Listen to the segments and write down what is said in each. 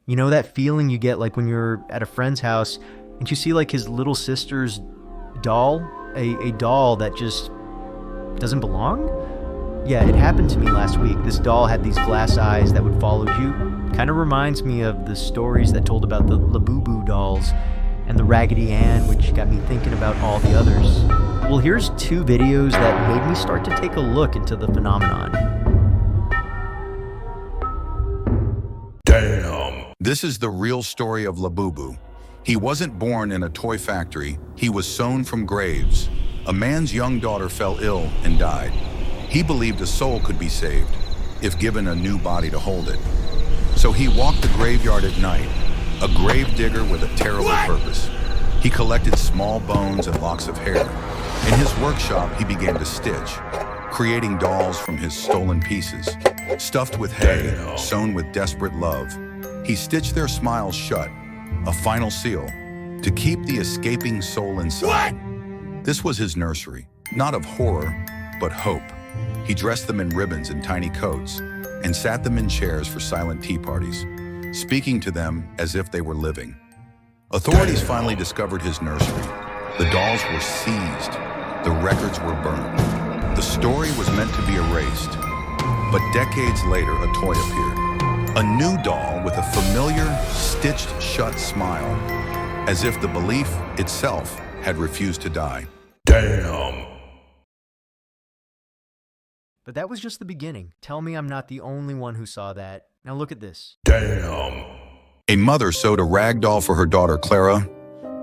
You know that feeling you get like when you're at a friend's house and you see like his little sister's doll, a doll that just doesn't belong? Yeah, it happened to me last week. This doll had these glass eyes that would follow you. Kind of reminds me of the stories that told about the Labubu dolls and the Raggedy Ann, which got me thinking about all the others. Well, here's two videos that made me start to take a look into the phenomenon. Damn. This is the real story of Labubu. He wasn't born in a toy factory. He was sown from graves. A man's young daughter fell ill and died. He believed a soul could be saved if given a new body to hold it. So he walked the graveyard at night, a grave digger with a terrible purpose. He collected small bones and locks of hair. In his workshop, he began to stitch, creating dolls from his stolen pieces. Stuffed with hay, sewn with desperate love, he stitched their smiles shut, a final seal, to keep the escaping soul inside. This was his nursery, not of horror, but hope. He dressed them in ribbons and tiny coats, and sat them in chairs for silent tea parties, speaking to them as if they were living. Authorities finally discovered his nursery. The dolls were seized. The records were burned. The story was meant to be erased. But decades later, a toy appeared. A new doll with a familiar, stitched shut smile, as if the belief itself had refused to die. Damn. But that was just the beginning. Tell me I'm not the only one who saw that. Now look at this. Damn. A mother sewed a rag doll for her daughter Clara.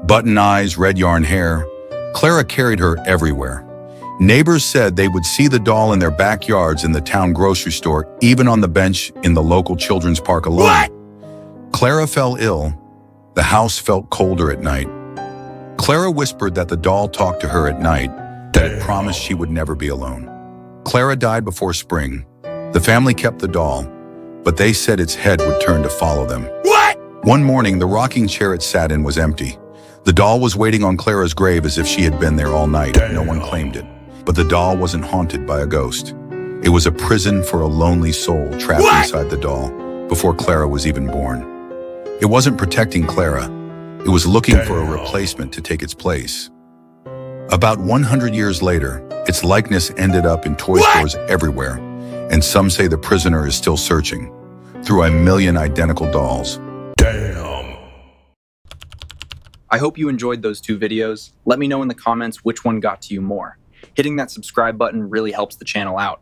Button eyes, red yarn hair. Clara carried her everywhere. Neighbors said they would see the doll in their backyards in the town grocery store, even on the bench in the local children's park alone. What? Clara fell ill. The house felt colder at night. Clara whispered that the doll talked to her at night, that it promised she would never be alone. Clara died before spring. The family kept the doll, but they said its head would turn to follow them. What? One morning, the rocking chair it sat in was empty. The doll was waiting on Clara's grave as if she had been there all night. No one claimed it. But the doll wasn't haunted by a ghost. It was a prison for a lonely soul trapped inside the doll before Clara was even born. It wasn't protecting Clara. It was looking for a replacement to take its place. About 100 years later, its likeness ended up in toy stores everywhere, and some say the prisoner is still searching through 1 million identical dolls. Damn. I hope you enjoyed those two videos. Let me know in the comments which one got to you more. Hitting that subscribe button really helps the channel out.